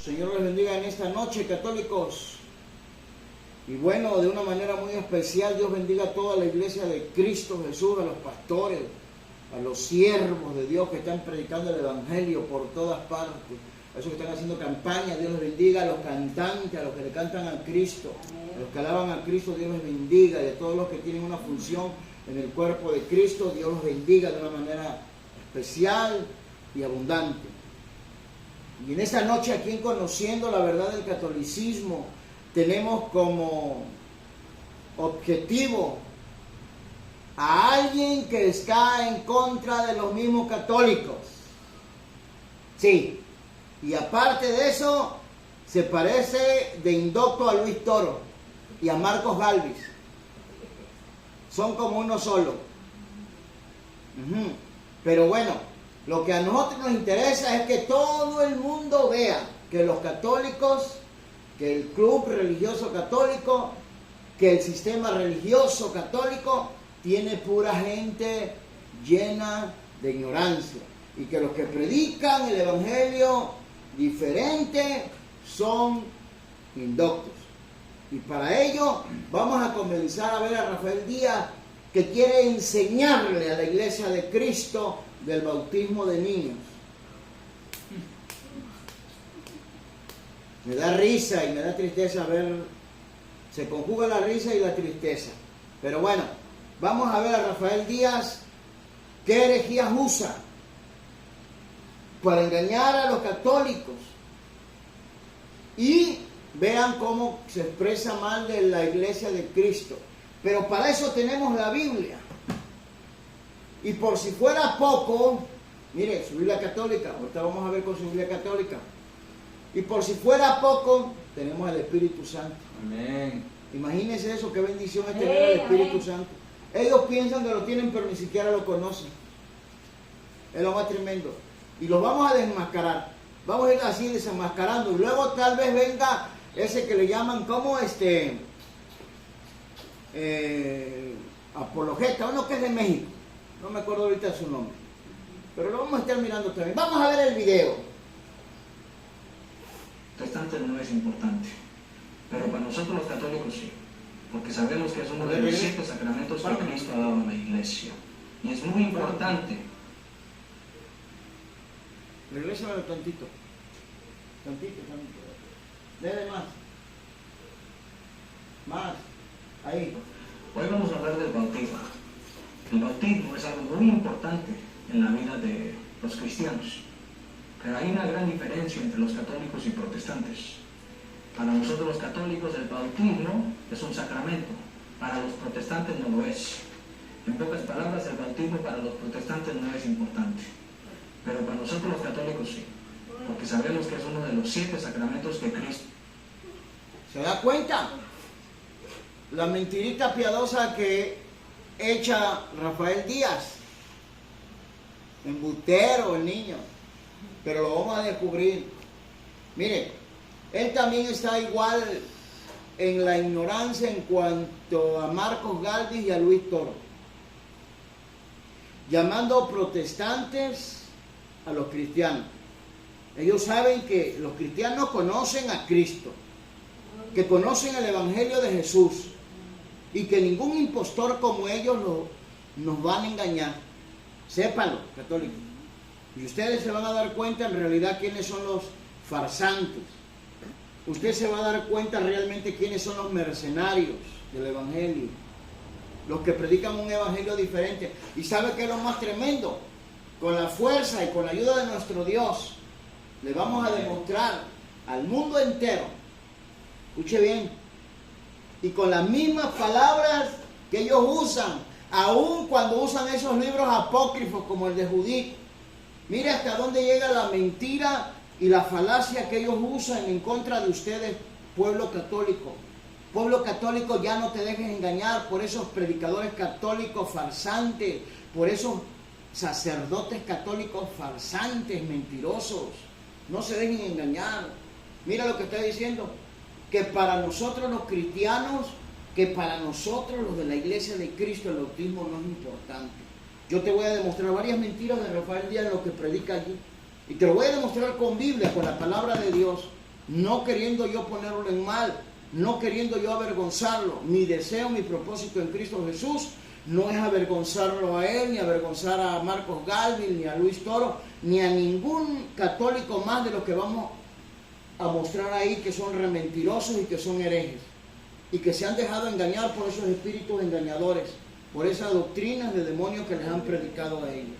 Señor les bendiga en esta noche, católicos. Y bueno, de una manera muy especial, Dios bendiga a toda la iglesia de Cristo Jesús, a los pastores, a los siervos de Dios que están predicando el Evangelio por todas partes, a esos que están haciendo campaña, Dios les bendiga, a los cantantes, a los que le cantan a Cristo, a los que alaban a Cristo, Dios les bendiga, y a todos los que tienen una función en el cuerpo de Cristo, Dios los bendiga de una manera especial y abundante. Y en esta noche, aquí en Conociendo la Verdad del Catolicismo, tenemos como objetivo a alguien que está en contra de los mismos católicos. Sí, y aparte de eso, se parece de indocto a Luis Toro y a Marcos Galvis. Son como uno solo. Pero bueno, lo que a nosotros nos interesa es que todo el mundo vea que los católicos, que el club religioso católico, que el sistema religioso católico tiene pura gente llena de ignorancia, y que los que predican el evangelio diferente son indoctos. Y para ello vamos a comenzar a ver a Rafael Díaz, que quiere enseñarle a la iglesia de Cristo del bautismo de niños. Me da risa y me da tristeza ver, se conjuga la risa y la tristeza. Pero bueno, vamos a ver a Rafael Díaz qué herejías usa para engañar a los católicos. Y vean cómo se expresa mal de la iglesia de Cristo. Pero para eso tenemos la Biblia. Y por si fuera poco, mire, su Biblia católica, ahorita vamos a ver con su Biblia católica. Y por si fuera poco, tenemos el Espíritu Santo. Amén. Imagínense eso, qué bendición es tener el Espíritu Santo. Ellos piensan que lo tienen, pero ni siquiera lo conocen. Es lo más tremendo. Y los vamos a desmascarar. Vamos a ir así desenmascarando. Y luego tal vez venga ese que le llaman como apologeta, uno que es de México. No me acuerdo ahorita su nombre. Pero lo vamos a estar mirando también. Vamos a ver el video. Protestante no es importante, pero para nosotros los católicos sí, porque sabemos que es uno de los 7 sacramentos que Cristo ha dado a la iglesia, y es muy importante. Regrésame tantito. Tantito. Dele más. Más. Ahí. Hoy vamos a hablar del bautismo. El bautismo es algo muy importante en la vida de los cristianos. Pero hay una gran diferencia entre los católicos y protestantes. Para nosotros los católicos el bautismo es un sacramento, para los protestantes no lo es. En pocas palabras, el bautismo para los protestantes no es importante, pero para nosotros los católicos sí, porque sabemos que es uno de los 7 sacramentos de Cristo. ¿Se da cuenta? La mentirita piadosa que echa Rafael Díaz. Embustero el niño. Pero lo vamos a descubrir. Mire, él también está igual en la ignorancia en cuanto a Marcos Galvis y a Luis Toro, llamando protestantes a los cristianos. Ellos saben que los cristianos conocen a Cristo, que conocen el Evangelio de Jesús, y que ningún impostor como ellos nos van a engañar. Sépanlo, católicos. Y ustedes se van a dar cuenta en realidad quiénes son los farsantes. Usted se va a dar cuenta realmente quiénes son los mercenarios del Evangelio. Los que predican un Evangelio diferente. ¿Y sabe qué es lo más tremendo? Con la fuerza y con la ayuda de nuestro Dios, le vamos a demostrar al mundo entero, escuche bien, y con las mismas palabras que ellos usan, aun cuando usan esos libros apócrifos como el de Judith. Mire hasta dónde llega la mentira y la falacia que ellos usan en contra de ustedes, pueblo católico. Pueblo católico, ya no te dejes engañar por esos predicadores católicos farsantes, por esos sacerdotes católicos farsantes, mentirosos. No se dejen engañar. Mira lo que está diciendo, que para nosotros los cristianos, que para nosotros los de la iglesia de Cristo, el bautismo no es importante. Yo te voy a demostrar varias mentiras de Rafael Díaz en lo que predica allí. Y te lo voy a demostrar con Biblia, con la palabra de Dios. no queriendo yo ponerlo en mal, no queriendo yo avergonzarlo. Mi deseo, mi propósito en Cristo Jesús no es avergonzarlo a él, ni avergonzar a Marcos Galvin, ni a Luis Toro, ni a ningún católico más de los que vamos a mostrar ahí que son rementirosos y que son herejes y que se han dejado engañar por esos espíritus engañadores, por esas doctrinas de demonios que les han predicado a ellos.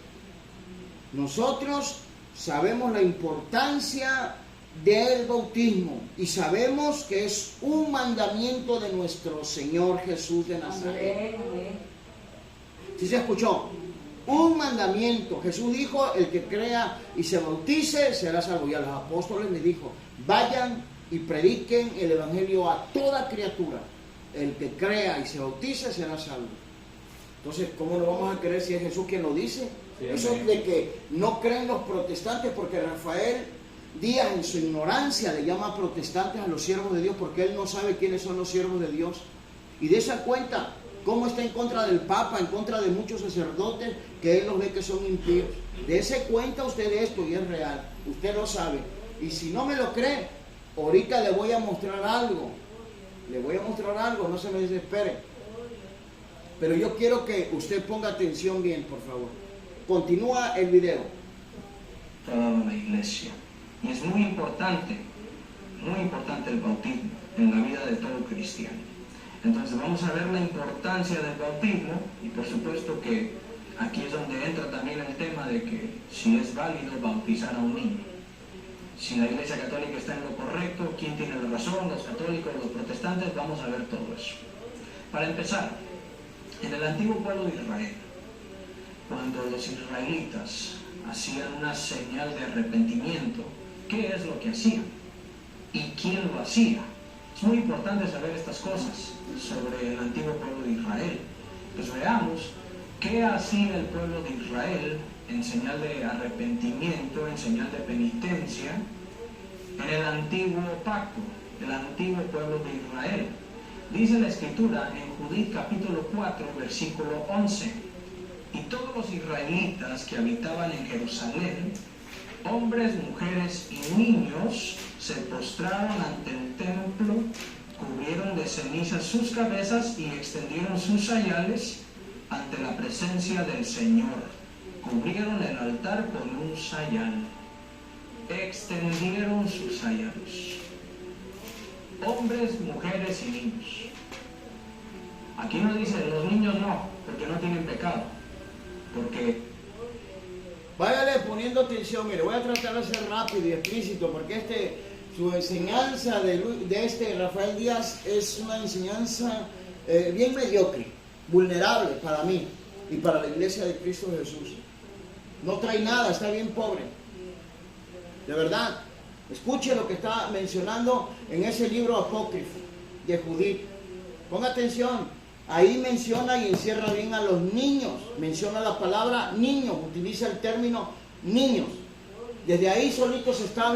Nosotros sabemos la importancia del bautismo y sabemos que es un mandamiento de nuestro Señor Jesús de Nazaret. ¿Sí se escuchó? Un mandamiento. Jesús dijo, el que crea y se bautice será salvo. Y a los apóstoles les dijo, vayan y prediquen el evangelio a toda criatura. El que crea y se bautice será salvo. Entonces, ¿cómo lo vamos a creer si es Jesús quien lo dice? Sí, eso de que no creen los protestantes, porque Rafael Díaz en su ignorancia le llama protestantes a los siervos de Dios, porque él no sabe quiénes son los siervos de Dios. Y de esa cuenta, cómo está en contra del Papa, en contra de muchos sacerdotes, que él los ve que son impíos. Dése cuenta usted de esto y es real. Usted lo sabe. Y si no me lo cree, ahorita le voy a mostrar algo. Le voy a mostrar algo, no se me desespere. Pero yo quiero que usted ponga atención bien, por favor. Continúa el video. Toda la iglesia. Y es muy importante el bautismo en la vida de todo cristiano. Entonces vamos a ver la importancia del bautismo y por supuesto que aquí es donde entra también el tema de que si es válido bautizar a un niño. Si la Iglesia Católica está en lo correcto, quién tiene la razón, los católicos, los protestantes, vamos a ver todo eso. Para empezar, en el antiguo pueblo de Israel, cuando los israelitas hacían una señal de arrepentimiento, ¿qué es lo que hacían? ¿Y quién lo hacía? Es muy importante saber estas cosas sobre el antiguo pueblo de Israel. Pues veamos qué hacía el pueblo de Israel en señal de arrepentimiento, en señal de penitencia, en el antiguo pacto, el antiguo pueblo de Israel. Dice la Escritura en Judith capítulo 4, versículo 11, y todos los israelitas que habitaban en Jerusalén, hombres, mujeres y niños, se postraron ante el templo, cubrieron de ceniza sus cabezas y extendieron sus sayales ante la presencia del Señor. Cubrieron el altar con un sayal, extendieron sus sayales. Hombres, mujeres y niños. Aquí no dice los niños no, porque no tienen pecado. Porque váyale poniendo atención, mire, voy a tratar de ser rápido y explícito, porque su enseñanza de Rafael Díaz es una enseñanza bien mediocre, vulnerable para mí y para la Iglesia de Cristo Jesús. No trae nada, está bien pobre. De verdad, escuche lo que está mencionando en ese libro apócrifo de Judith. Ponga atención, ahí menciona y encierra bien a los niños. Menciona la palabra niños, utiliza el término niños. Desde ahí solito se está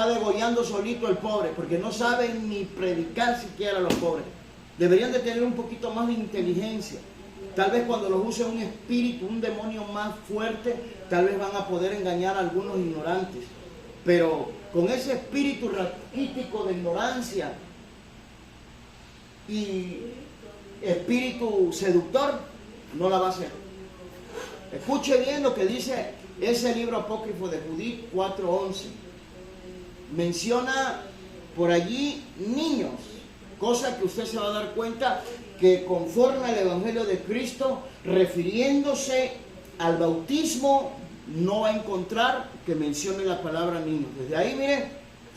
degollando solito el pobre, porque no saben ni predicar siquiera a los pobres. Deberían de tener un poquito más de inteligencia. Tal vez cuando los use un espíritu, un demonio más fuerte, tal vez van a poder engañar a algunos ignorantes. Pero con ese espíritu raquítico de ignorancia y espíritu seductor, no la va a hacer. Escuche bien lo que dice ese libro apócrifo de Judith 4:11. Menciona por allí niños, cosa que usted se va a dar cuenta que conforme al Evangelio de Cristo, refiriéndose al bautismo, no va a encontrar que mencione la palabra niños. Desde ahí, mire,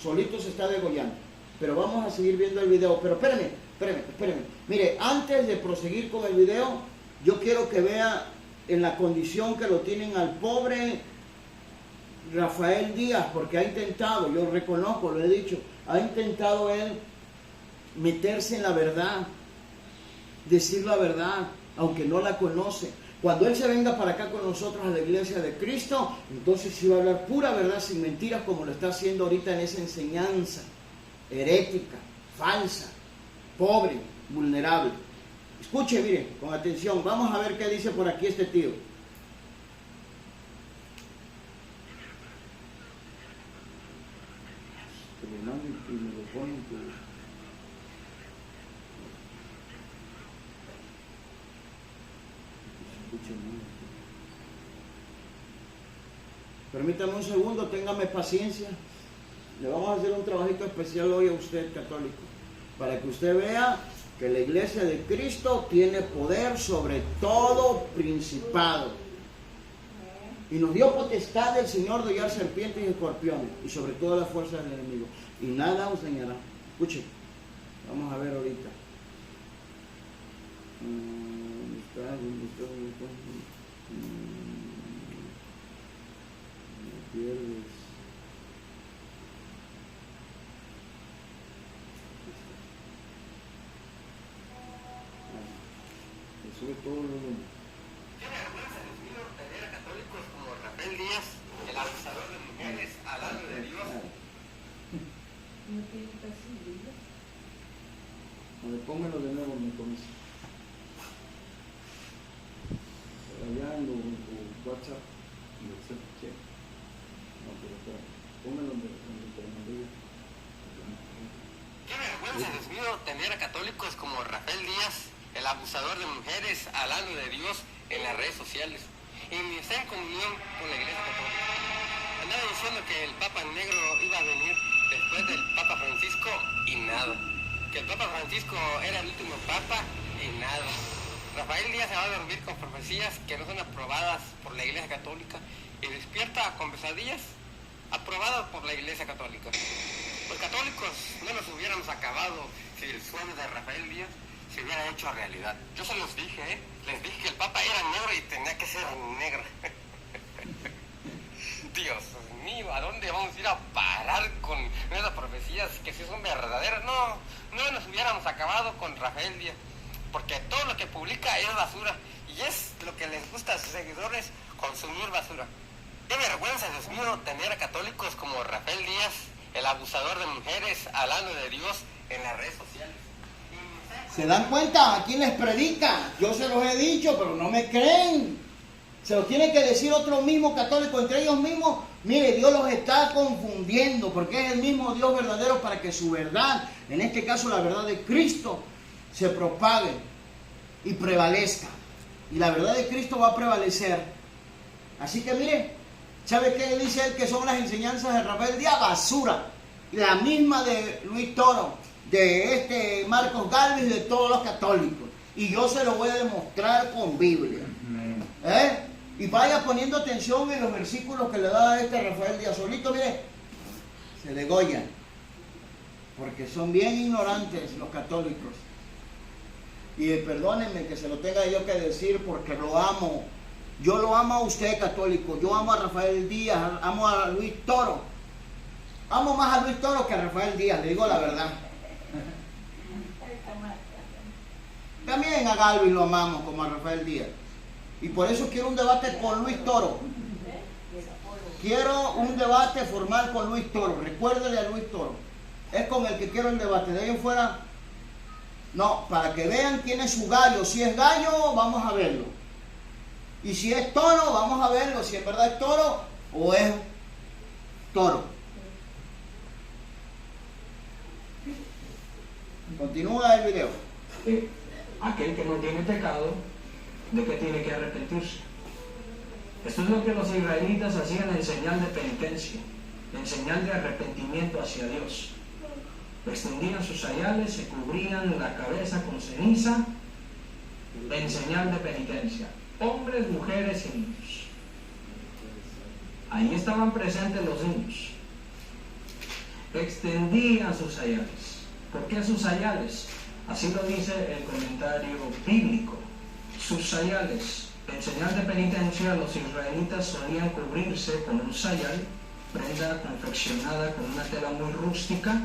solito se está degollando. Pero vamos a seguir viendo el video. Pero espérenme. Mire, antes de proseguir con el video, yo quiero que vea en la condición que lo tienen al pobre Rafael Díaz, porque ha intentado, yo reconozco, lo he dicho, ha intentado él meterse en la verdad, decir la verdad, aunque no la conoce. Cuando él se venga para acá con nosotros a la Iglesia de Cristo, entonces sí va a hablar pura verdad sin mentiras, como lo está haciendo ahorita en esa enseñanza herética, falsa, pobre, vulnerable. Escuche, mire, con atención, vamos a ver qué dice por aquí este tío. Que lo manden y me lo ponen que... Permítame un segundo, téngame paciencia. Le vamos a hacer un trabajito especial hoy a usted, católico, para que usted vea que la iglesia de Cristo tiene poder sobre todo principado. Y nos dio potestad del Señor de hollar serpientes y escorpiones, y sobre todo las fuerzas del enemigo. Y nada os dañará. Escuche, vamos a ver ahorita. ¿Dónde está? Me pierdes. Sube todo lo demás. Qué vergüenza, Dios mío, tener a católicos como Rafael Díaz, el abusador de mujeres, al lado de Dios. No tiene casi vida. A ver, póngalo de nuevo en mi comisión. Allá en tu WhatsApp. Sí. No, pero espera. Póngalo donde te lo mandé. Qué vergüenza, Dios mío, tener a católicos como Rafael Díaz, el abusador de mujeres, hablando de Dios en las redes sociales, y ni está en comunión con la Iglesia Católica. Andaba diciendo que el Papa Negro iba a venir después del Papa Francisco y nada. Que el Papa Francisco era el último Papa y nada. Rafael Díaz se va a dormir con profecías que no son aprobadas por la Iglesia Católica y despierta con pesadillas aprobadas por la Iglesia Católica. Los católicos no nos hubiéramos acabado si el sueño de Rafael Díaz se hubiera hecho realidad. Yo se los dije, les dije que el Papa era negro y tenía que ser negro. Dios mío, ¿a dónde vamos a ir a parar con esas profecías que si son verdaderas? No nos hubiéramos acabado con Rafael Díaz, porque todo lo que publica es basura y es lo que les gusta a sus seguidores, consumir basura. Qué vergüenza, Dios mío, tener a católicos como Rafael Díaz, el abusador de mujeres, hablando de Dios en las redes sociales. ¿Se dan cuenta a quién les predica? Yo se los he dicho, pero no me creen. Se lo tiene que decir otro mismo católico entre ellos mismos. Mire, Dios los está confundiendo, porque es el mismo Dios verdadero, para que su verdad, en este caso la verdad de Cristo, se propague y prevalezca. Y la verdad de Cristo va a prevalecer. Así que mire, ¿sabe qué dice él que son las enseñanzas de Rafael Díaz? Basura. La misma de Luis Toro, de Marcos Galvez y de todos los católicos. Y yo se lo voy a demostrar con Biblia. Y vaya poniendo atención en los versículos que le da Rafael Díaz. Solito, mire, se degollan. Porque son bien ignorantes los católicos. Y perdónenme que se lo tenga yo que decir, porque lo amo. Yo lo amo a usted, católico. Yo amo a Rafael Díaz, amo a Luis Toro. Amo más a Luis Toro que a Rafael Díaz, le digo la verdad. También a Galvez lo amamos como a Rafael Díaz. Y por eso quiero un debate con Luis Toro. Quiero un debate formal con Luis Toro. Recuérdele a Luis Toro. Es con el que quiero el debate. De ahí en fuera, no, para que vean quién es su gallo. Si es gallo, vamos a verlo. Y si es toro, vamos a verlo. Si en verdad es toro o es toro. Continúa el video. Aquel que no tiene pecado, ¿de qué tiene que arrepentirse? Esto es lo que los israelitas hacían en señal de penitencia, en señal de arrepentimiento hacia Dios. Extendían sus sayales, se cubrían la cabeza con ceniza, en señal de penitencia. Hombres, mujeres y niños. Ahí estaban presentes los niños. Extendían sus sayales. ¿Por qué sus sayales? Así lo dice el comentario bíblico. Sus sayales, en señal de penitencia, los israelitas solían cubrirse con un sayal, prenda confeccionada con una tela muy rústica.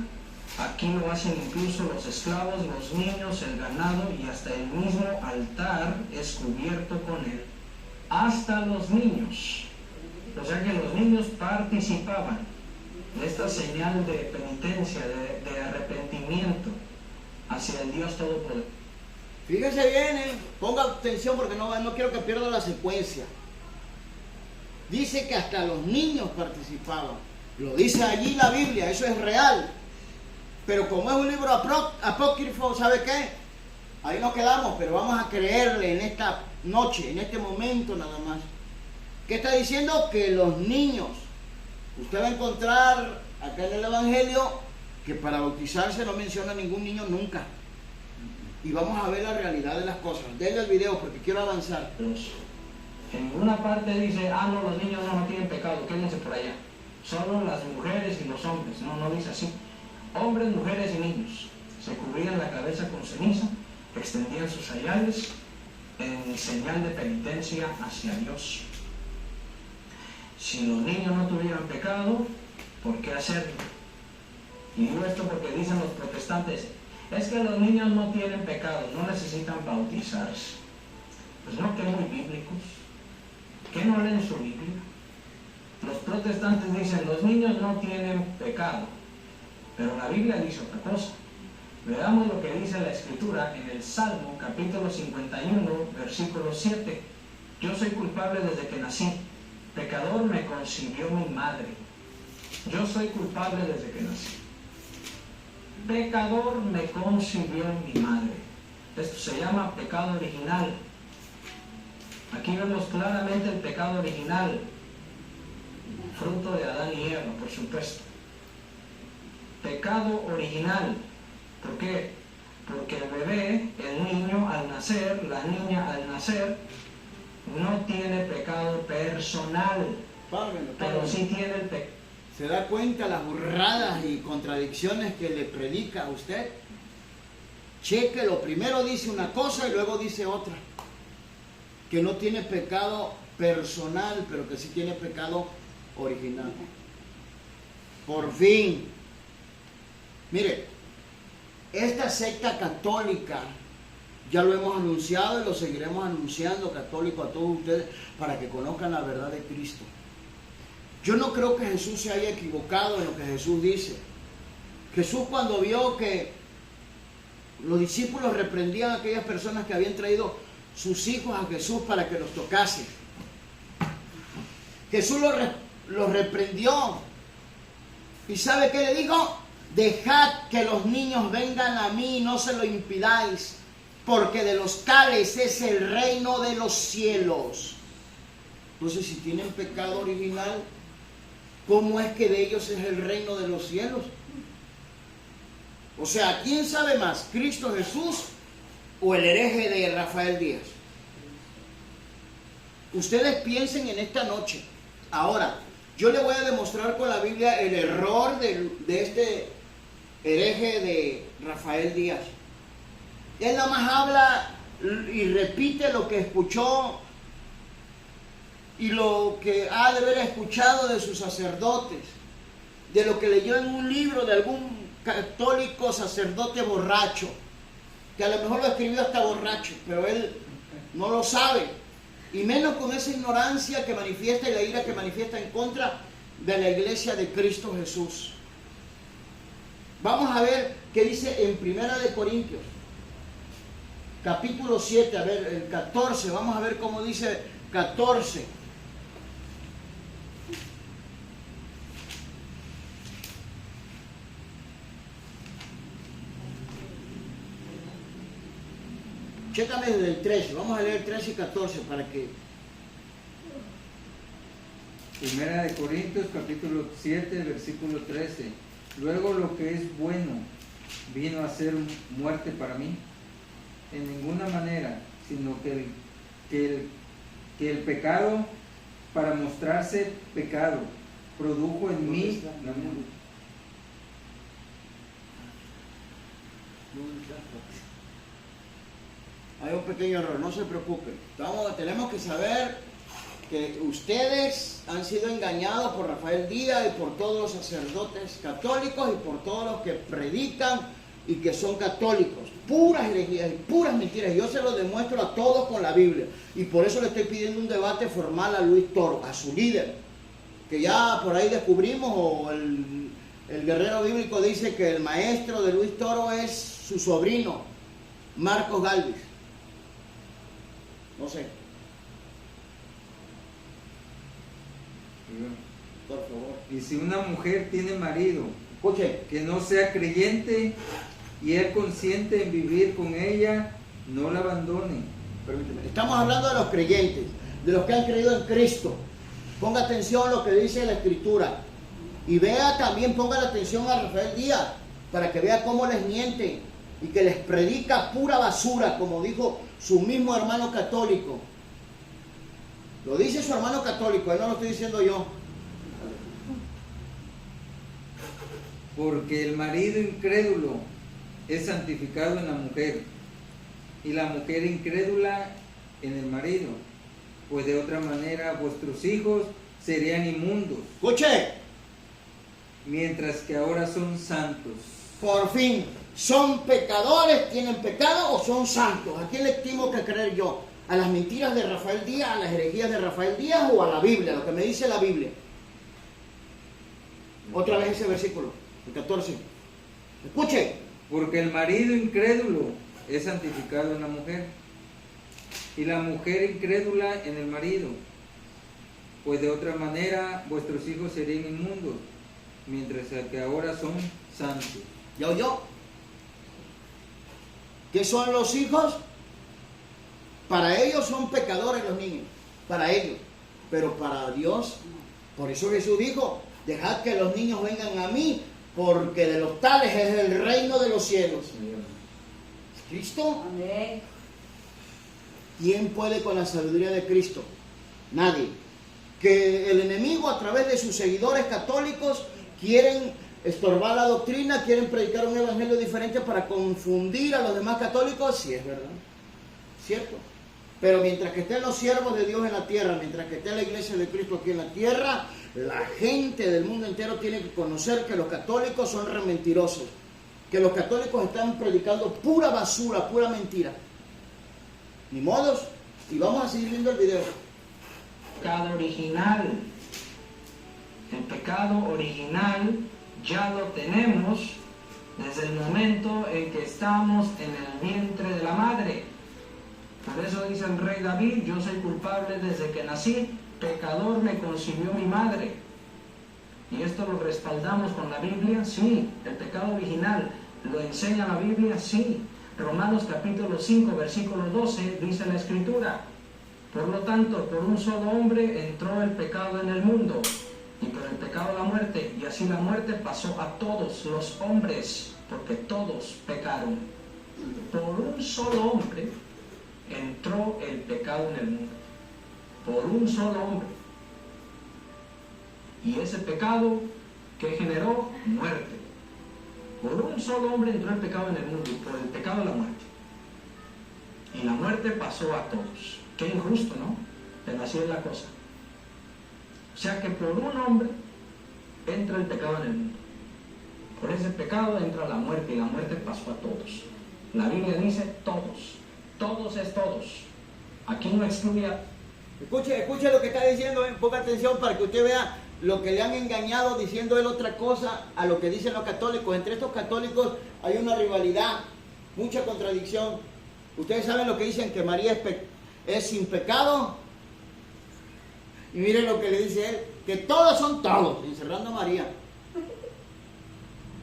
Aquí lo hacen incluso los esclavos, los niños, el ganado, y hasta el mismo altar es cubierto con él. Hasta los niños. O sea que los niños participaban de esta señal de penitencia, de arrepentimiento hacia el Dios Todopoderoso. Fíjese bien, ponga atención porque no quiero que pierda la secuencia. Dice que hasta los niños participaban. Lo dice allí la Biblia, eso es real. Pero como es un libro apócrifo, ¿sabe qué? Ahí nos quedamos, pero vamos a creerle en esta noche, en este momento nada más. ¿Qué está diciendo? Que los niños, usted va a encontrar acá en el Evangelio que para bautizarse no menciona a ningún niño nunca. Y vamos a ver la realidad de las cosas. Denle el video porque quiero avanzar. En ninguna parte dice, no, los niños no tienen pecado, quédense por allá. Solo las mujeres y los hombres. No, no dice así. Hombres, mujeres y niños se cubrían la cabeza con ceniza, extendían sus sayales en señal de penitencia hacia Dios. Si los niños no tuvieran pecado, ¿por qué hacerlo? Y digo esto porque dicen los protestantes, es que los niños no tienen pecado, no necesitan bautizarse. Pues no, que muy bíblicos, que no leen su Biblia. Los protestantes dicen, los niños no tienen pecado, pero la Biblia dice otra cosa. Veamos lo que dice la Escritura en el Salmo, capítulo 51, versículo 7. Yo soy culpable desde que nací, pecador me concibió mi madre. Yo soy culpable desde que nací. Pecador me concibió mi madre. Esto se llama pecado original. Aquí vemos claramente el pecado original, fruto de Adán y Eva, por supuesto. Pecado original. ¿Por qué? Porque el bebé, el niño al nacer, la niña al nacer, no tiene pecado personal, pero sí tiene el pecado. ¿Se da cuenta las burradas y contradicciones que le predica a usted? Chequelo, primero dice una cosa y luego dice otra. Que no tiene pecado personal, pero que sí tiene pecado original. Por fin. Mire, esta secta católica, ya lo hemos anunciado y lo seguiremos anunciando, católico, a todos ustedes, para que conozcan la verdad de Cristo. Yo no creo que Jesús se haya equivocado en lo que Jesús dice. Jesús, cuando vio que los discípulos reprendían a aquellas personas que habían traído sus hijos a Jesús para que los tocase, Jesús los reprendió. ¿Y sabe qué le dijo? Dejad que los niños vengan a mí, no se lo impidáis, porque de los tales es el reino de los cielos. Entonces, si tienen pecado original, ¿cómo es que de ellos es el reino de los cielos? O sea, ¿quién sabe más? ¿Cristo Jesús o el hereje de Rafael Díaz? Ustedes piensen en esta noche. Ahora, yo le voy a demostrar con la Biblia el error de este hereje de Rafael Díaz. Él nada más habla y repite lo que escuchó y lo que ha de haber escuchado de sus sacerdotes, de lo que leyó en un libro de algún católico sacerdote borracho, que a lo mejor lo escribió hasta borracho, pero él no lo sabe, y menos con esa ignorancia que manifiesta y la ira que manifiesta en contra de la iglesia de Cristo Jesús. Vamos a ver qué dice en Primera de Corintios, capítulo 7, a ver, el 14, vamos a ver cómo dice 14. Chécame desde el 13, vamos a leer 13 y 14 para que... Primera de Corintios, capítulo 7, versículo 13. Luego lo que es bueno vino a ser muerte para mí. En ninguna manera, sino que el pecado, para mostrarse pecado, produjo en mí la muerte. Hay un pequeño error, no se preocupen. Tenemos que saber que ustedes han sido engañados por Rafael Díaz y por todos los sacerdotes católicos y por todos los que predican y que son católicos. Puras herejías y puras mentiras. Yo se lo demuestro a todos con la Biblia. Y por eso le estoy pidiendo un debate formal a Luis Toro, a su líder, que ya por ahí descubrimos, o el guerrero bíblico dice que el maestro de Luis Toro es su sobrino, Marcos Galvis. No sé. Por favor. Y si una mujer tiene marido Escuche, que no sea creyente y él consiente en vivir con ella, no la abandone. permíteme. Estamos hablando de los creyentes, de los que han creído en Cristo. Ponga atención a lo que dice la Escritura. Y vea también, ponga la atención a Rafael Díaz, para que vea cómo les miente y que les predica pura basura, como dijo su mismo hermano católico. Lo dice su hermano católico, él no lo estoy diciendo yo. Porque el marido incrédulo es santificado en la mujer, y la mujer incrédula en el marido, pues de otra manera vuestros hijos serían inmundos, Escuche, mientras que ahora son santos. por fin, ¿son pecadores, tienen pecado o son santos? ¿A quién le tengo que creer yo? ¿A las mentiras de Rafael Díaz, a las herejías de Rafael Díaz o a la Biblia, lo que me dice la Biblia? Otra vez ese versículo, el 14. Escuche, Porque el marido incrédulo es santificado en la mujer, y la mujer incrédula en el marido, pues de otra manera vuestros hijos serían inmundos, mientras que ahora son santos. ¿ya oyó? ¿Qué son los hijos? Para ellos son pecadores los niños, para ellos, pero para Dios, por eso Jesús dijo, dejad que los niños vengan a mí, porque de los tales es el reino de los cielos. ¿Cristo? Amén. ¿Quién puede con la sabiduría de Cristo? Nadie. Que el enemigo a través de sus seguidores católicos quieren estorbar la doctrina, quieren predicar un evangelio diferente para confundir a los demás católicos, sí es verdad, cierto. Pero mientras que estén los siervos de Dios en la tierra, mientras que esté la iglesia de Cristo aquí en la tierra, la gente del mundo entero tiene que conocer que los católicos son re mentirosos, que los católicos están predicando pura basura, pura mentira. Ni modos, y vamos a seguir viendo el video. Pecado original. El pecado original ya lo tenemos desde el momento en que estamos en el vientre de la madre. Por eso dice el rey David, yo soy culpable desde que nací, pecador me concibió mi madre. Y esto lo respaldamos con la Biblia, sí. El pecado original lo enseña la Biblia, sí. Romanos capítulo 5, versículo 12, dice la Escritura, por lo tanto, por un solo hombre entró el pecado en el mundo, y por el pecado la muerte, y así la muerte pasó a todos los hombres, porque todos pecaron. Por un solo hombre entró el pecado en el mundo, por un solo hombre. Y ese pecado que generó muerte. Por un solo hombre entró el pecado en el mundo, y por el pecado la muerte. Y la muerte pasó a todos. Qué injusto, ¿no? Pero así es la cosa. O sea que por un hombre entra el pecado en el mundo. Por ese pecado entra la muerte, y la muerte pasó a todos. La Biblia dice todos. Todos es todos. Aquí no excluye a... Escuche lo que está diciendo, ponga atención para que usted vea lo que le han engañado diciendo él otra cosa a lo que dicen los católicos. Entre estos católicos hay una rivalidad, mucha contradicción. Ustedes saben lo que dicen, que María es sin pecado. Y miren lo que le dice él, que todos son todos, encerrando a María.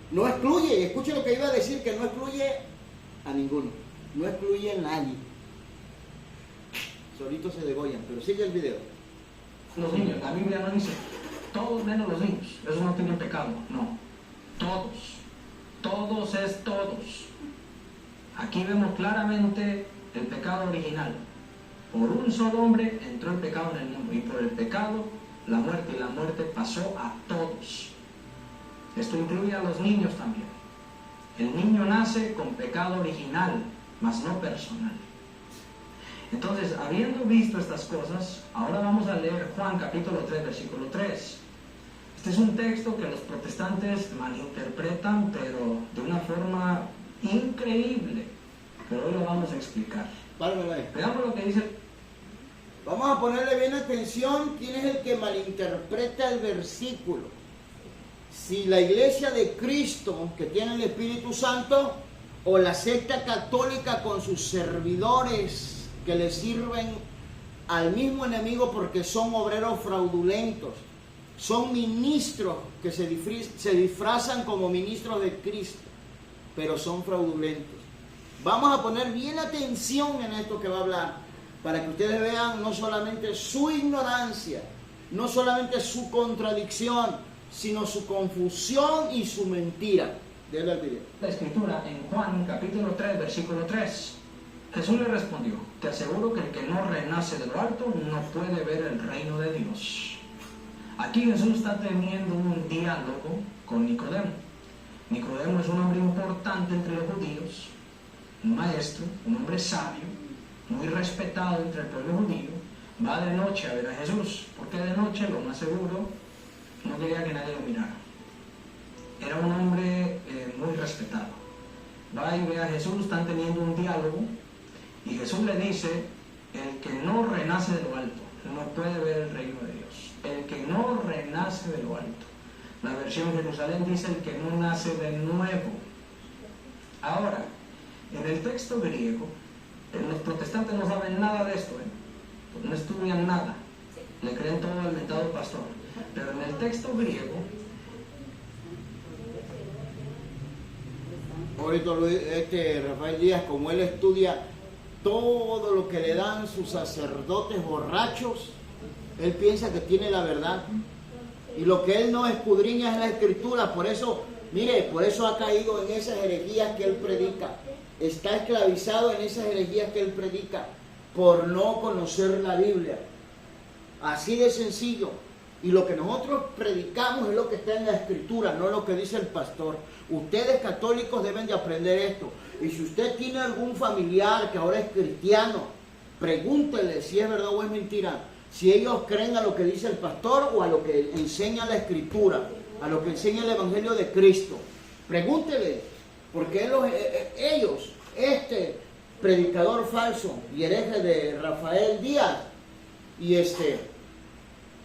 No excluye, y escuche lo que iba a decir, que no excluye a ninguno, no excluye a nadie. Solitos se degollan, pero sigue el video. Los niños, la Biblia no dice todos menos los niños, esos no tienen pecado, no. Todos es todos. Aquí vemos claramente el pecado original. Por un solo hombre entró el pecado en el mundo, y por el pecado la muerte, y la muerte pasó a todos. Esto incluye a los niños también. El niño nace con pecado original, mas no personal. Entonces, habiendo visto estas cosas, ahora vamos a leer Juan capítulo 3, versículo 3. Este es un texto que los protestantes malinterpretan, pero de una forma increíble. Pero hoy lo vamos a explicar. Pármelo ahí. Veamos lo que dice. Vamos a ponerle bien atención quién es el que malinterpreta el versículo. Si la iglesia de Cristo, que tiene el Espíritu Santo, o la secta católica con sus servidores que le sirven al mismo enemigo porque son obreros fraudulentos. son ministros que se disfrazan como ministros de Cristo, pero son fraudulentos. Vamos a poner bien atención en esto que va a hablar, para que ustedes vean no solamente su ignorancia, no solamente su contradicción, sino su confusión y su mentira. Denle al video. La escritura en Juan capítulo 3, versículo 3. Jesús le respondió: te aseguro que el que no renace de lo alto no puede ver el reino de Dios. Aquí Jesús está teniendo un diálogo con Nicodemo. Nicodemo es un hombre importante entre los judíos, un maestro, un hombre sabio, muy respetado entre el pueblo judío. Va de noche a ver a Jesús, porque de noche, lo más seguro, no quería que nadie lo mirara. Era un hombre muy respetado. Va y ve a Jesús, están teniendo un diálogo, y Jesús le dice: el que no renace de lo alto no puede ver el reino de Dios. El que no renace de lo alto. La versión Jerusalén dice: el que no nace de nuevo. Ahora, en el texto griego, los protestantes no saben nada de esto, no estudian nada, le creen todo al mentado pastor. Pero en el texto griego, ahorita Rafael Díaz, como él estudia todo lo que le dan sus sacerdotes borrachos, él piensa que tiene la verdad, y lo que él no escudriña es la escritura. Por eso, mire, por eso ha caído en esas herejías que él predica, está esclavizado en esas herejías que él predica, por no conocer la Biblia. Así de sencillo. Y lo que nosotros predicamos es lo que está en la escritura, no lo que dice el pastor. Ustedes católicos deben de aprender esto. Y si usted tiene algún familiar que ahora es cristiano, pregúntele si es verdad o es mentira, si ellos creen a lo que dice el pastor o a lo que enseña la escritura, a lo que enseña el evangelio de Cristo. Pregúntele, porque ellos, este predicador falso y hereje de Rafael Díaz y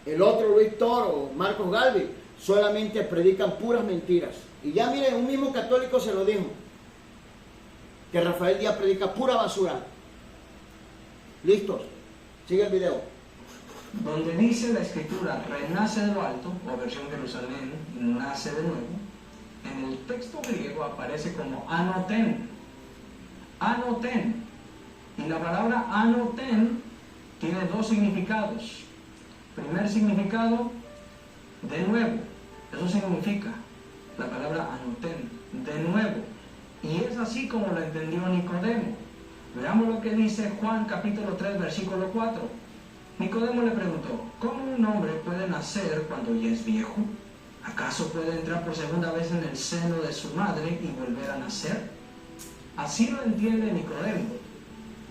el otro Luis Toro, Marcos Galvi, solamente predican puras mentiras. Y ya miren, un mismo católico se lo dijo, que Rafael Díaz predica pura basura. ¿Listos? Sigue el video. donde dice la escritura renace de lo alto, o versión Jerusalén, nace de nuevo, en el texto griego aparece como anoten. Anoten. Y la palabra anoten tiene dos significados. Primer significado, de nuevo. Eso significa la palabra anoten, de nuevo. Y es así como lo entendió Nicodemo. Veamos lo que dice Juan capítulo 3, versículo 4. Nicodemo le preguntó: ¿cómo un hombre puede nacer cuando ya es viejo? ¿Acaso puede entrar por segunda vez en el seno de su madre y volver a nacer? Así lo entiende Nicodemo.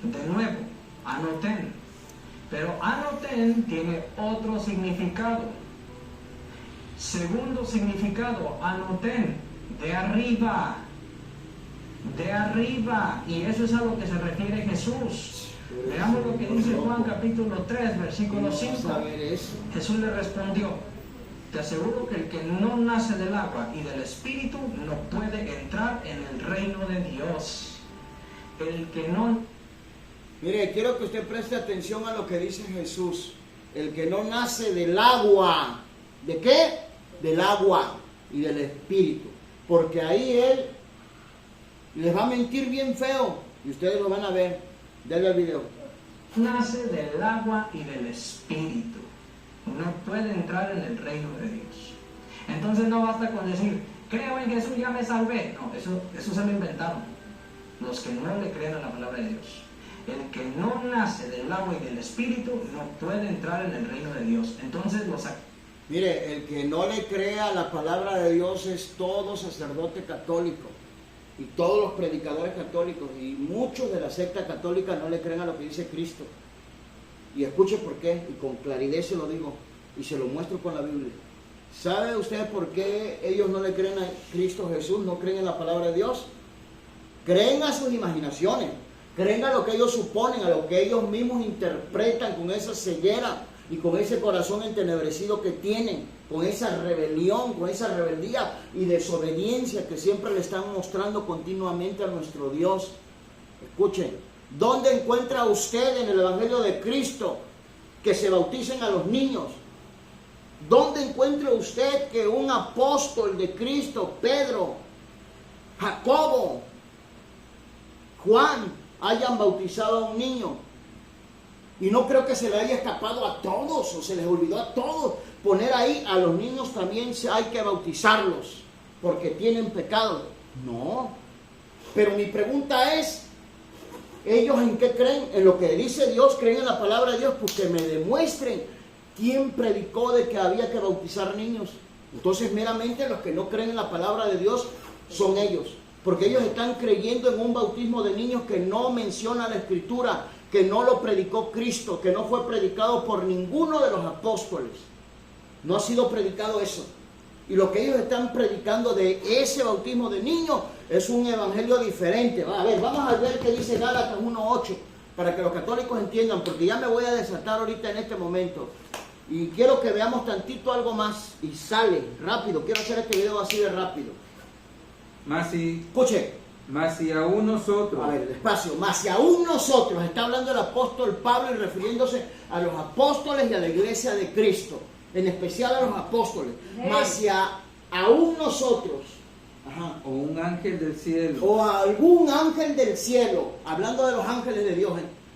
De nuevo, anoten. Pero anoten tiene otro significado. Segundo significado, anoten, de arriba. De arriba. Y eso es a lo que se refiere Jesús. Veamos lo que dice Juan capítulo 3, versículo 5. Jesús le respondió: te aseguro que el que no nace del agua y del Espíritu no puede entrar en el reino de Dios. El que no... Mire, quiero que usted preste atención a lo que dice Jesús. El que no nace del agua. ¿De qué? Del agua y del Espíritu. Porque ahí Él les va a mentir bien feo. Y ustedes lo van a ver. Denle al video. Nace del agua y del Espíritu. No puede entrar en el reino de Dios. Entonces no basta con decir: creo en Jesús, ya me salvé. No, eso se lo inventaron los que no le creen a la palabra de Dios. El que no nace del agua y del Espíritu no puede entrar en el reino de Dios. Entonces Mire, el que no le crea a la palabra de Dios es todo sacerdote católico y todos los predicadores católicos, y muchos de la secta católica no le creen a lo que dice Cristo. Y escuche por qué, y con claridad se lo digo, y se lo muestro con la Biblia. ¿Sabe usted por qué ellos no le creen a Cristo Jesús, no creen en la palabra de Dios? Creen a sus imaginaciones, creen a lo que ellos suponen, a lo que ellos mismos interpretan con esa ceguera y con ese corazón entenebrecido que tienen, con esa rebelión, con esa rebeldía y desobediencia que siempre le están mostrando continuamente a nuestro Dios. Escuchen, ¿dónde encuentra usted en el Evangelio de Cristo que se bauticen a los niños? ¿Dónde encuentra usted que un apóstol de Cristo, Pedro, Jacobo, Juan, hayan bautizado a un niño? Y no creo que se le haya escapado a todos o se les olvidó a todos poner ahí a los niños también hay que bautizarlos porque tienen pecado. No. Pero mi pregunta es, ¿ellos en qué creen? En lo que dice Dios, creen en la palabra de Dios, pues que me demuestren quién predicó de que había que bautizar niños. Entonces meramente los que no creen en la palabra de Dios son ellos, porque ellos están creyendo en un bautismo de niños que no menciona la Escritura, que no lo predicó Cristo, que no fue predicado por ninguno de los apóstoles. No ha sido predicado eso. Y lo que ellos están predicando de ese bautismo de niños es un evangelio diferente. A ver, vamos a ver qué dice Gálatas 1:8, para que los católicos entiendan, porque ya me voy a desatar ahorita en este momento. Y quiero que veamos tantito algo más, y sale rápido. Quiero hacer este video así de rápido. Mas si, Escuche. mas si aún nosotros, A ver, despacio. Mas si aún nosotros, está hablando el apóstol Pablo y refiriéndose a los apóstoles y a la iglesia de Cristo, en especial a los apóstoles. Mas si aún nosotros, o un ángel del cielo, o a algún ángel del cielo, hablando de los ángeles de Dios,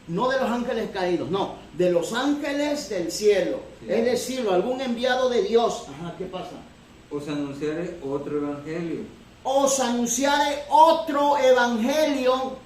no de los ángeles caídos, no, de los ángeles del cielo, sí, es decir, algún enviado de Dios, ¿qué pasa? os anunciaré otro evangelio Os anunciaré otro evangelio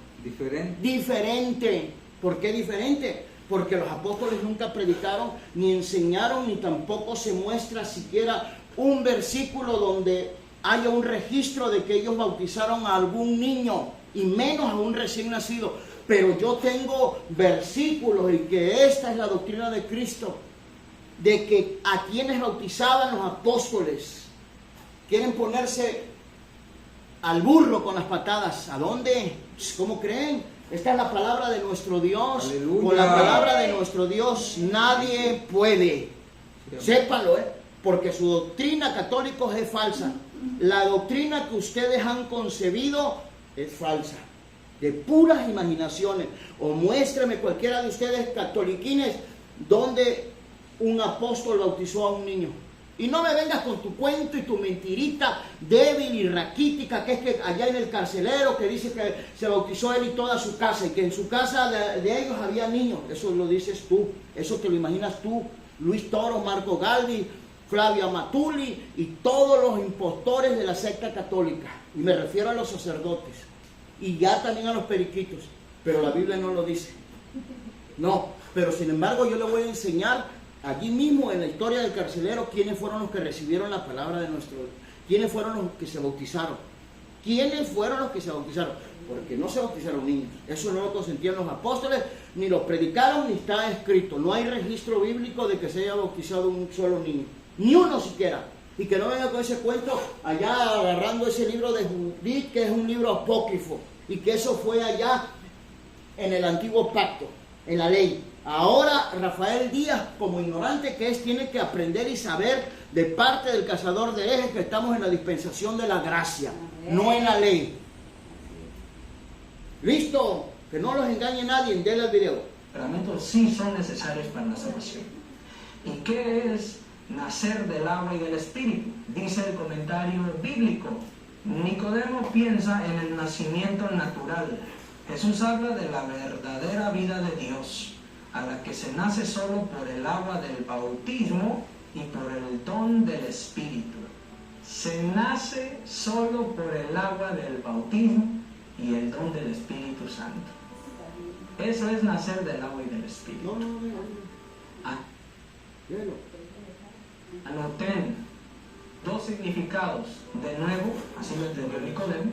diferente. ¿Por qué diferente? Porque los apóstoles nunca predicaron, ni enseñaron, ni tampoco se muestra siquiera un versículo donde haya un registro de que ellos bautizaron a algún niño, y menos a un recién nacido. Pero yo tengo versículos, y que esta es la doctrina de Cristo, de que a quienes bautizaban los apóstoles, quieren ponerse al burro con las patadas. ¿A dónde? ¿Cómo creen? Esta es la palabra de nuestro Dios. Aleluya. Con la palabra de nuestro Dios nadie puede. Sépalo, porque su doctrina, católicos, es falsa. La doctrina que ustedes han concebido es falsa, de puras imaginaciones. O muéstreme cualquiera de ustedes, catoliquines, donde un apóstol bautizó a un niño. Y no me vengas con tu cuento y tu mentirita débil y raquítica, que es que allá en el Carcelero, que dice que se bautizó él y toda su casa, y que en su casa de ellos había niños. Eso lo dices tú, eso te lo imaginas tú, Luis Toro, Marco Galdi, Flavia Matuli y todos los impostores de la secta católica. Y me refiero a los sacerdotes, y ya también a los periquitos, pero la Biblia no lo dice. No, pero sin embargo yo le voy a enseñar allí mismo en la historia del Carcelero quiénes fueron los que recibieron la palabra de nuestro Dios, quiénes fueron los que se bautizaron, quiénes fueron los que se bautizaron, porque no se bautizaron niños, eso no lo consentían los apóstoles, ni los predicaron, ni está escrito, no hay registro bíblico de que se haya bautizado un solo niño, ni uno siquiera. Y que no venga con ese cuento allá agarrando ese libro de Judith, que es un libro apócrifo, y que eso fue allá en el antiguo pacto, en la ley. Ahora Rafael Díaz, como ignorante que es, tiene que aprender y saber de parte del cazador de herejes que estamos en la dispensación de la gracia, no en la ley. ¿Listo? Que no los engañe nadie, denle el video. Sacramentos sí son necesarios para la salvación. ¿Y qué es nacer del agua y del espíritu? Dice el comentario bíblico. Nicodemo piensa en el nacimiento natural. Jesús habla de la verdadera vida de Dios, a la que se nace solo por el agua del bautismo y por el don del Espíritu. Se nace solo por el agua del bautismo y el don del Espíritu Santo. Eso es nacer del agua y del Espíritu. Anoten dos significados. De nuevo, así lo entendió Nicodemo,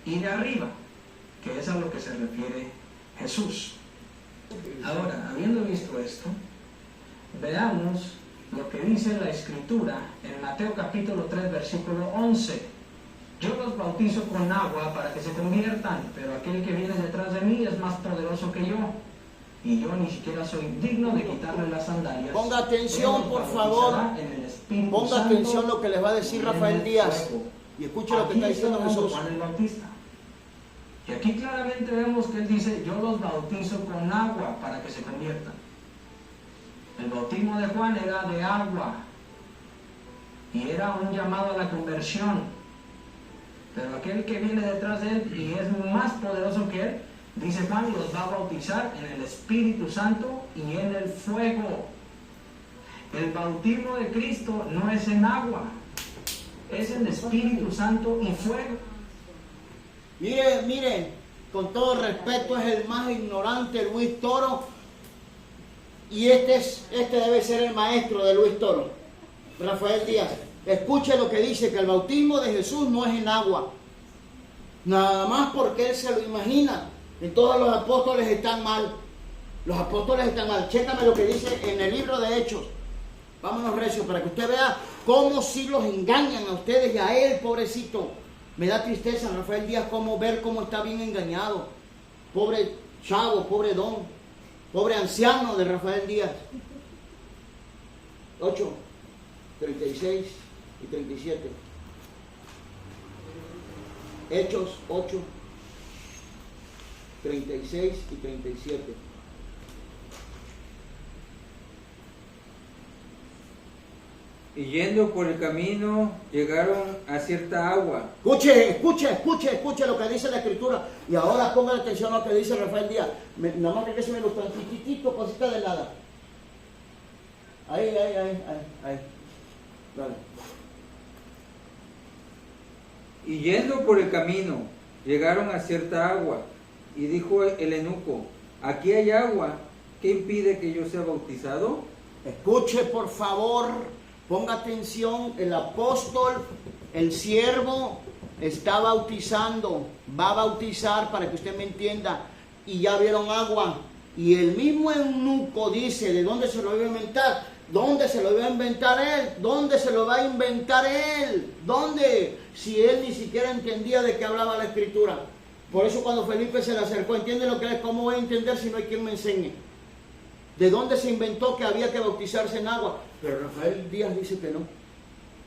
y de arriba, que es a lo que se refiere Jesús. Ahora, habiendo visto esto, veamos lo que dice la Escritura en Mateo capítulo 3, versículo 11. Yo los bautizo con agua para que se conviertan, pero aquel que viene detrás de mí es más poderoso que yo, y yo ni siquiera soy digno de quitarle las sandalias. Ponga atención, por favor. Ponga atención lo que les va a decir Rafael Díaz. Y escuche lo que está diciendo Jesús. Juan el Bautista. Y aquí claramente vemos que él dice, yo los bautizo con agua para que se conviertan. El bautismo de Juan era de agua, y era un llamado a la conversión. Pero aquel que viene detrás de él y es más poderoso que él, dice Juan, los va a bautizar en el Espíritu Santo y en el fuego. El bautismo de Cristo no es en agua, es en Espíritu Santo y fuego. Mire, con todo respeto, es el más ignorante Luis Toro, y este debe ser el maestro de Luis Toro, Rafael Díaz. Escuche lo que dice, que el bautismo de Jesús no es en agua, nada más porque él se lo imagina. Entonces los apóstoles están mal, los apóstoles están mal. Chécame lo que dice en el libro de Hechos. Vámonos recio, para que usted vea cómo sí los engañan a ustedes y a él, pobrecito. Me da tristeza, Rafael Díaz, ver cómo está bien engañado. Pobre chavo, pobre don, pobre anciano de Rafael Díaz. 8, 36 y 37. Hechos 8, 36 y 37. Y yendo por el camino, llegaron a cierta agua. Escuche lo que dice la Escritura. Y ahora pongan atención a lo que dice Rafael Díaz. Nada más que se me lo tantitito, cosita de nada. Ahí. Dale. Y yendo por el camino, llegaron a cierta agua. Y dijo el eunuco, aquí hay agua, ¿qué impide que yo sea bautizado? Escuche, por favor, ponga atención. El apóstol, el siervo, está bautizando, va a bautizar, para que usted me entienda. Y ya vieron agua. Y el mismo eunuco dice, ¿de dónde se lo iba a inventar? ¿Dónde se lo iba a inventar él? ¿Dónde se lo va a inventar él? ¿Dónde? Si él ni siquiera entendía de qué hablaba la Escritura. Por eso cuando Felipe se le acercó, ¿entiende lo que es? ¿Cómo voy a entender si no hay quien me enseñe? ¿De dónde se inventó que había que bautizarse en agua? Pero Rafael Díaz dice que no.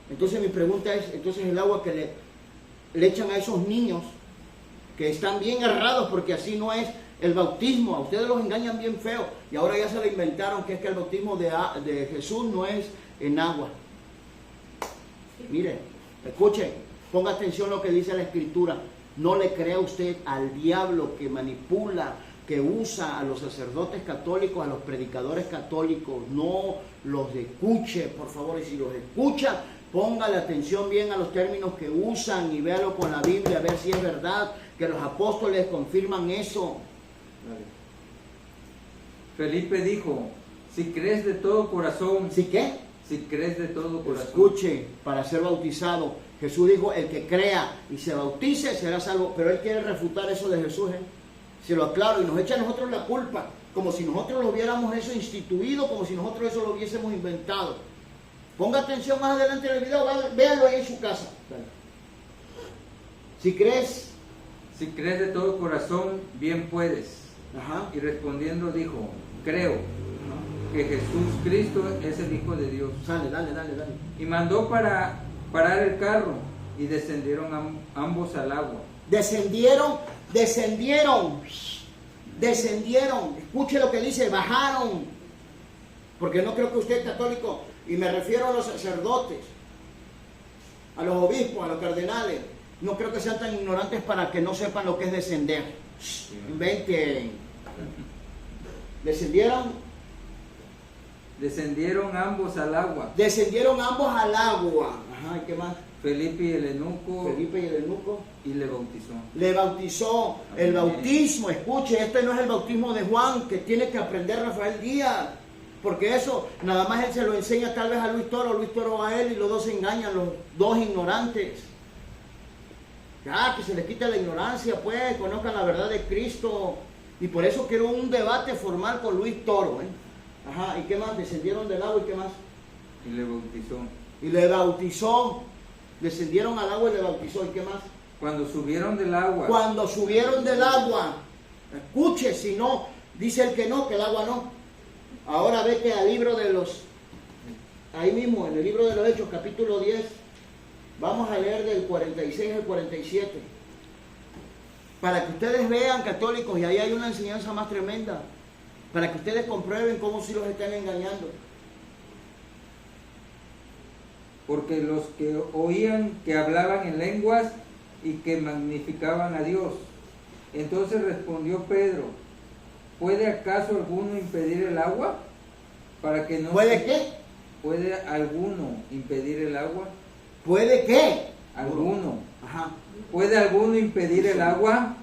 Entonces mi pregunta es, entonces el agua que le echan a esos niños que están bien errados, porque así no es el bautismo, a ustedes los engañan bien feo, y ahora ya se le inventaron que es que el bautismo de Jesús no es en agua. Mire, escuche, ponga atención a lo que dice la Escritura. No le crea usted al diablo que manipula, que usa a los sacerdotes católicos, a los predicadores católicos. No los escuche, por favor, y si los escucha, póngale atención bien a los términos que usan y véalo con la Biblia, a ver si es verdad que los apóstoles confirman eso. Felipe dijo, si crees de todo corazón. ¿Sí qué? Si crees de todo corazón. Escuche, para ser bautizado, Jesús dijo, el que crea y se bautice será salvo. Pero él quiere refutar eso de Jesús, se lo aclaro, y nos echa a nosotros la culpa, como si nosotros lo hubiéramos eso instituido, como si nosotros eso lo hubiésemos inventado. Ponga atención más adelante en el video, véanlo ahí en su casa. Si crees de todo corazón, bien puedes. Ajá. Y respondiendo dijo, creo que Jesús Cristo es el Hijo de Dios. Dale. Y mandó para parar el carro y descendieron ambos al agua. Descendieron. Escuche lo que dice, bajaron. Porque no creo que usted es católico, y me refiero a los sacerdotes, a los obispos, a los cardenales. No creo que sean tan ignorantes para que no sepan lo que es descender. Inventen. Descendieron ambos al agua. Ajá, ¿y qué más? Felipe y el eunuco. Y le bautizó. El bautismo, escuche, este no es el bautismo de Juan, que tiene que aprender Rafael Díaz. Porque eso, nada más él se lo enseña tal vez a Luis Toro a él, y los dos se engañan, los dos ignorantes. Ya, que se les quite la ignorancia, pues, conozcan la verdad de Cristo. Y por eso quiero un debate formal con Luis Toro, Ajá, ¿y qué más? Descendieron del agua, ¿y qué más? Y le bautizó. Descendieron al agua y le bautizó, ¿y qué más? Cuando subieron del agua. Escuche, si no, dice el que no, que el agua no. Ahora vete al libro de ahí mismo, en el libro de los Hechos, capítulo 10. Vamos a leer del 46 al 47. Para que ustedes vean, católicos, y ahí hay una enseñanza más tremenda. Para que ustedes comprueben cómo si los están engañando. porque los que oían que hablaban en lenguas y que magnificaban a Dios. Entonces respondió Pedro, ¿puede acaso alguno impedir el agua? Para que no ¿Puede qué? ¿Puede alguno impedir el agua? ¿Puede qué? ¿Alguno? Ajá. ¿Puede alguno impedir el agua?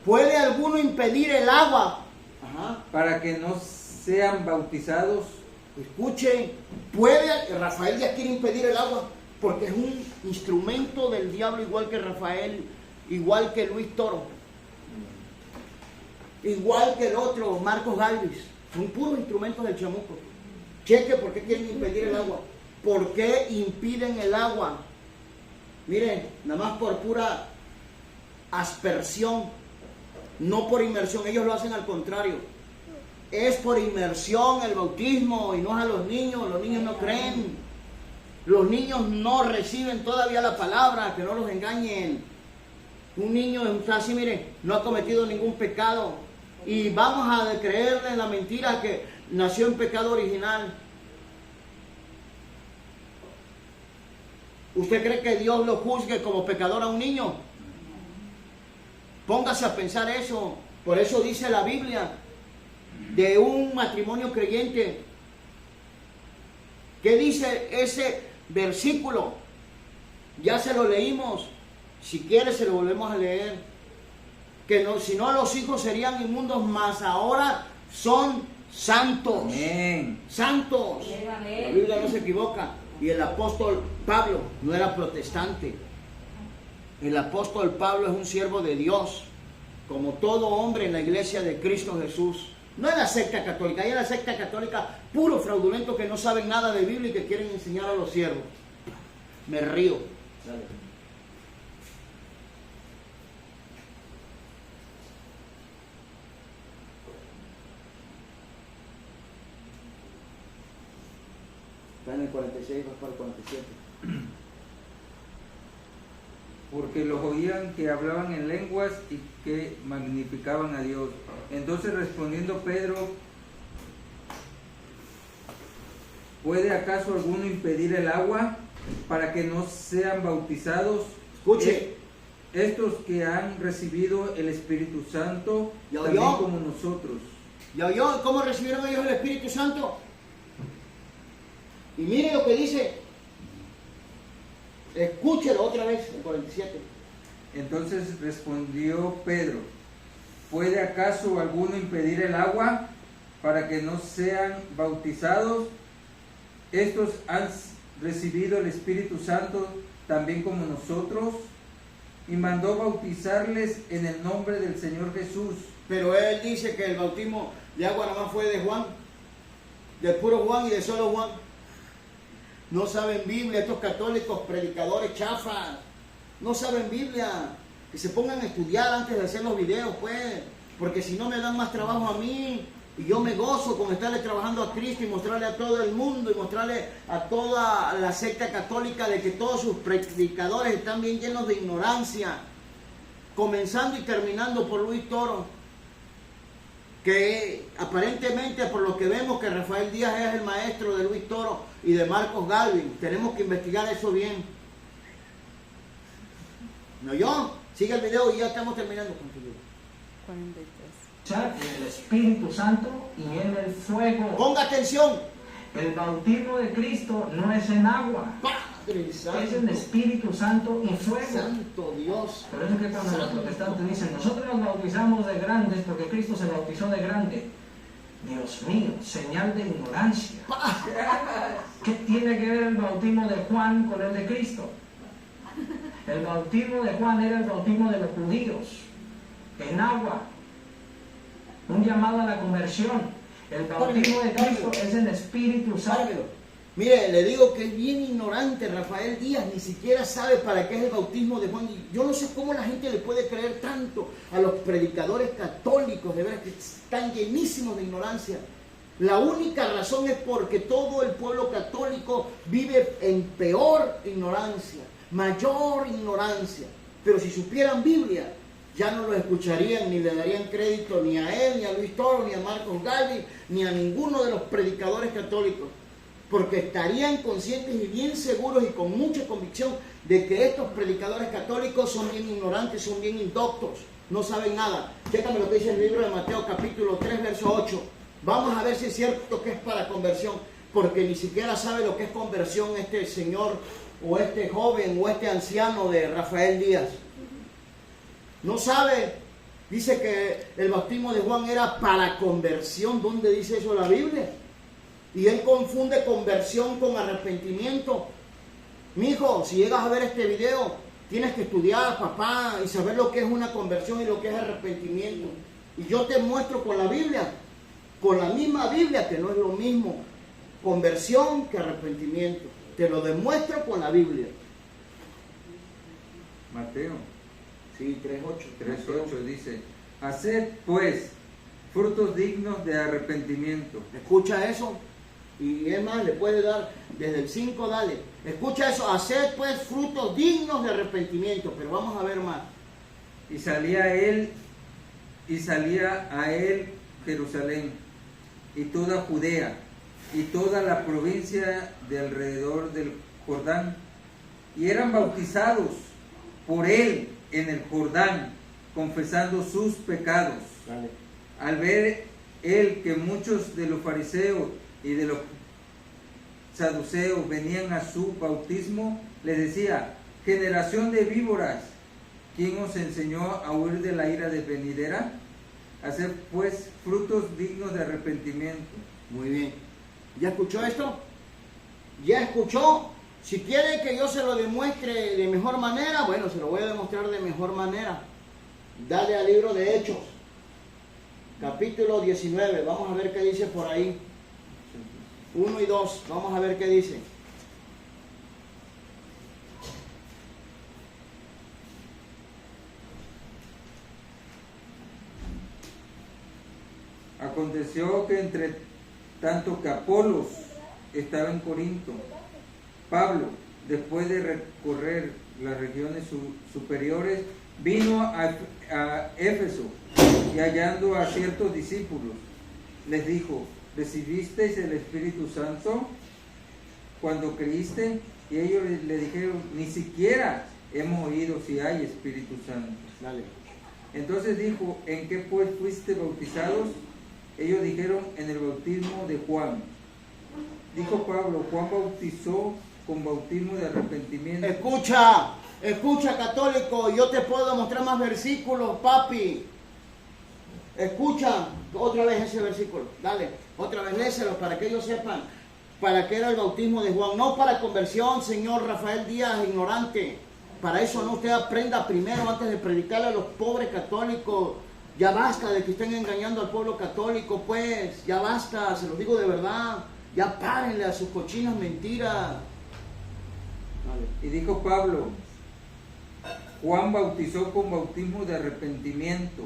¿Puede alguno impedir el agua? Ajá. Para que no sean bautizados. Escuchen, puede, Rafael ya quiere impedir el agua, porque es un instrumento del diablo, igual que Rafael, igual que Luis Toro, igual que el otro, Marcos Galvis, son puros instrumentos del chamuco. Cheque, ¿por qué quieren impedir el agua? ¿Por qué impiden el agua? Miren, nada más por pura aspersión, no por inmersión. Ellos lo hacen al contrario. Es por inmersión el bautismo y no es a los niños no creen. Los niños no reciben todavía la palabra, que no los engañen. Un niño está así, miren, no ha cometido ningún pecado. Y vamos a creerle en la mentira que nació en pecado original. ¿Usted cree que Dios lo juzgue como pecador a un niño? Póngase a pensar eso. Por eso dice la Biblia de un matrimonio creyente. ¿Qué dice ese versículo? Ya se lo leímos. Si quiere se lo volvemos a leer. Que no, si no, los hijos serían inmundos, mas ahora son santos. Amén. Santos. La Biblia no se equivoca. Y el apóstol Pablo no era protestante. El apóstol Pablo es un siervo de Dios, como todo hombre en la iglesia de Cristo Jesús. No en la secta católica. Hay en la secta católica puro fraudulento que no saben nada de Biblia y que quieren enseñar a los siervos. Me río. Dale. Está en el 46, vas para el 47. Porque los oían que hablaban en lenguas y que magnificaban a Dios. Entonces respondiendo Pedro, ¿puede acaso alguno impedir el agua para que no sean bautizados? Escuche. Estos que han recibido el Espíritu Santo, ¿Ya también oyó? como nosotros. ¿Ya oyó cómo recibieron ellos el Espíritu Santo? Y mire lo que dice. Escúchelo otra vez, el 47. Entonces respondió Pedro, ¿puede acaso alguno impedir el agua para que no sean bautizados? Estos han recibido el Espíritu Santo también como nosotros. Y mandó bautizarles en el nombre del Señor Jesús. Pero él dice que el bautismo de agua nada más fue de Juan, de puro Juan y de solo Juan. No saben Biblia, estos católicos predicadores chafas, no saben Biblia. Que se pongan a estudiar antes de hacer los videos, pues, porque si no me dan más trabajo a mí. Y yo me gozo con estarle trabajando a Cristo y mostrarle a todo el mundo y mostrarle a toda la secta católica de que todos sus predicadores están bien llenos de ignorancia, comenzando y terminando por Luis Toro, que aparentemente por lo que vemos que Rafael Díaz es el maestro de Luis Toro y de Marcos Galvin. Tenemos que investigar eso bien. ¿No yo? Sigue el video y ya estamos terminando con tu video. 43. En el Espíritu Santo y en el fuego. Ponga atención. El bautismo de Cristo no es en agua, Padre es Santo. en Espíritu Santo y fuego. Santo Dios. Por eso es que cuando los protestantes dicen, nosotros nos bautizamos de grandes porque Cristo se bautizó de grande. Dios mío, señal de ignorancia. ¿Qué tiene que ver el bautismo de Juan con el de Cristo? El bautismo de Juan era el bautismo de los judíos, en agua, un llamado a la conversión. El bautismo de Cristo es en Espíritu Santo. Sábelo. Mire, le digo que es bien ignorante Rafael Díaz, ni siquiera sabe para qué es el bautismo de Juan. Y yo no sé cómo la gente le puede creer tanto a los predicadores católicos, de veras que están llenísimos de ignorancia. La única razón es porque todo el pueblo católico vive en peor ignorancia, mayor ignorancia. Pero si supieran Biblia, ya no lo escucharían ni le darían crédito ni a él, ni a Luis Toro, ni a Marcos Galvin, ni a ninguno de los predicadores católicos. porque estarían conscientes y bien seguros y con mucha convicción de que estos predicadores católicos son bien ignorantes, son bien indoctos, no saben nada. Chécame lo que dice el libro de Mateo capítulo 3, verso 8. Vamos a ver si es cierto que es para conversión, porque ni siquiera sabe lo que es conversión este señor, o este joven, o este anciano de Rafael Díaz. No sabe. Dice que el bautismo de Juan era para conversión. ¿Dónde dice eso la Biblia? Y él confunde conversión con arrepentimiento. Mijo, si llegas a ver este video, tienes que estudiar, papá, y saber lo que es una conversión y lo que es arrepentimiento. Y yo te muestro con la Biblia, con la misma Biblia, que no es lo mismo conversión que arrepentimiento. Te lo demuestro con la Biblia. Mateo Sí, 3.8. 3:8 dice: haced pues frutos dignos de arrepentimiento. Escucha eso. Y es más, le puede dar desde el 5, dale. Escucha eso. Haced pues frutos dignos de arrepentimiento. Pero vamos a ver más. Y salía a él Jerusalén y toda Judea y toda la provincia de alrededor del Jordán, y eran bautizados por él en el Jordán, confesando sus pecados. Dale. Al ver él que muchos de los fariseos y de los saduceos venían a su bautismo, le decía: generación de víboras, ¿quién os enseñó a huir de la ira de venidera? Hacer pues frutos dignos de arrepentimiento. Muy bien. ¿Ya escuchó esto? ¿Ya escuchó? Si quiere que yo se lo demuestre de mejor manera, bueno, se lo voy a demostrar de mejor manera. Dale al libro de Hechos, capítulo 19. Vamos a ver qué dice por ahí. 1 y 2. Vamos a ver qué dice. Aconteció que entre tanto que Apolos estaba en Corinto, Pablo, después de recorrer las regiones superiores, vino a Éfeso, y hallando a ciertos discípulos, les dijo: ¿recibisteis el Espíritu Santo cuando creíste? Y ellos le dijeron: ni siquiera hemos oído si hay Espíritu Santo. Dale. Entonces dijo: ¿en qué pues fuiste bautizados? Ellos dijeron: en el bautismo de Juan. Dijo Pablo: Juan bautizó con bautismo de arrepentimiento. Escucha católico, yo te puedo demostrar más versículos, papi. Escucha otra vez ese versículo, dale, otra vez léeselo para que ellos sepan para qué era el bautismo de Juan. No para conversión, señor Rafael Díaz, ignorante. Para eso no, usted aprenda primero antes de predicarle a los pobres católicos. Ya basta de que estén engañando al pueblo católico, pues, ya basta, se los digo de verdad. Ya párenle a sus cochinas mentiras. Vale. Y dijo Pablo: Juan bautizó con bautismo de arrepentimiento,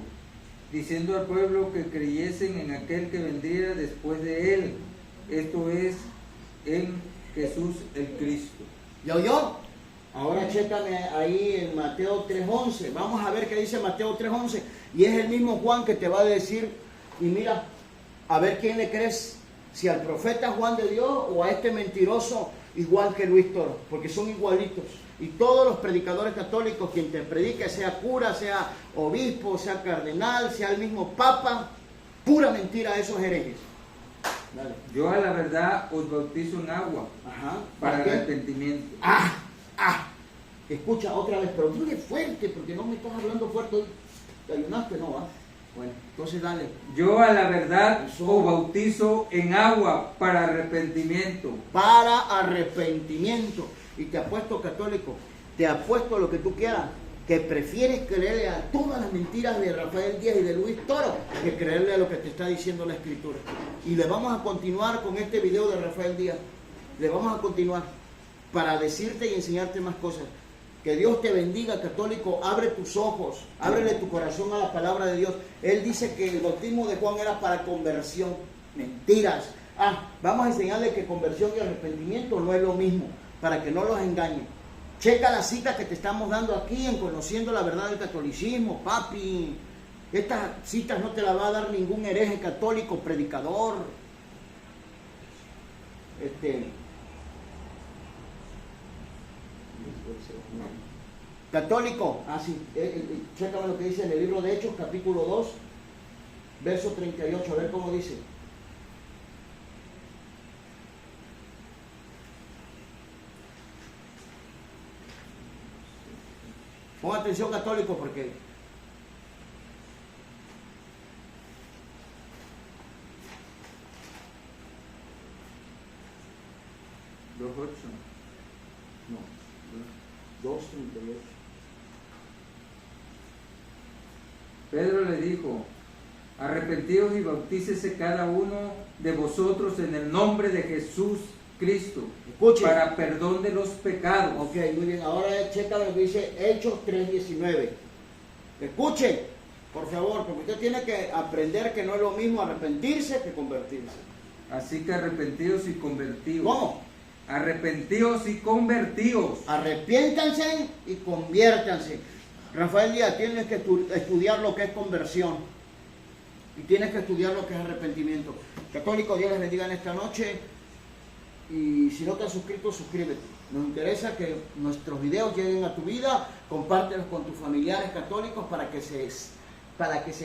diciendo al pueblo que creyesen en aquel que vendría después de él, esto es, en Jesús el Cristo. ¿Ya oyó? Ahora chécame ahí en Mateo 3.11. Vamos a ver qué dice Mateo 3.11. Y es el mismo Juan que te va a decir, y mira, a ver quién le crees, si al profeta Juan de Dios o a este mentiroso igual que Luis Toro, porque son igualitos. Y todos los predicadores católicos, quien te predique, sea cura, sea obispo, sea cardenal, sea el mismo papa, pura mentira a esos herejes. Dale. Yo a la verdad os bautizo en agua. Ajá. Para qué? arrepentimiento. Escucha otra vez, pero dile fuerte, porque no me estás hablando fuerte. ¿Te ayunaste? No, ¿va? Bueno, entonces dale. Yo a la verdad os bautizo en agua para arrepentimiento. Para arrepentimiento. Y te apuesto, católico, te apuesto lo que tú quieras, que prefieres creerle a todas las mentiras de Rafael Díaz y de Luis Toro que creerle a lo que te está diciendo la Escritura. Y le vamos a continuar con este video de Rafael Díaz. Le vamos a continuar para decirte y enseñarte más cosas. Que Dios te bendiga, católico. Abre tus ojos, ábrele tu corazón a la palabra de Dios. Él dice que el bautismo de Juan era para conversión. Mentiras. Vamos a enseñarle que conversión y arrepentimiento no es lo mismo, para que no los engañen. Checa las citas que te estamos dando aquí en Conociendo la Verdad del Catolicismo, papi. Estas citas no te las va a dar ningún hereje católico predicador. Católico, chécame lo que dice en el libro de Hechos, capítulo 2, verso 38, a ver cómo dice. Pon atención, católico, porque Los 8. no, 2:38. Pedro le dijo: arrepentíos y bautícese cada uno de vosotros en el nombre de Jesús Cristo, Escuche. para perdón de los pecados. Ok, muy bien, ahora checa lo que dice Hechos 3:19. Escuchen, por favor, porque usted tiene que aprender que no es lo mismo arrepentirse que convertirse. Así que arrepentíos y convertíos. ¿Cómo? Arrepentíos y convertíos. Arrepiéntanse y conviértanse. Rafael Díaz, tienes que estudiar lo que es conversión y tienes que estudiar lo que es arrepentimiento. Católico, Dios les bendiga en esta noche, y si no te has suscrito, suscríbete. Nos interesa que nuestros videos lleguen a tu vida, compártelos con tus familiares católicos para que se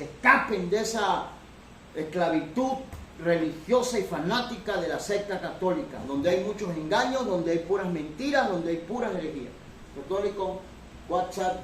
escapen de esa esclavitud religiosa y fanática de la secta católica, donde hay muchos engaños, donde hay puras mentiras, donde hay puras herejías. Católico, WhatsApp.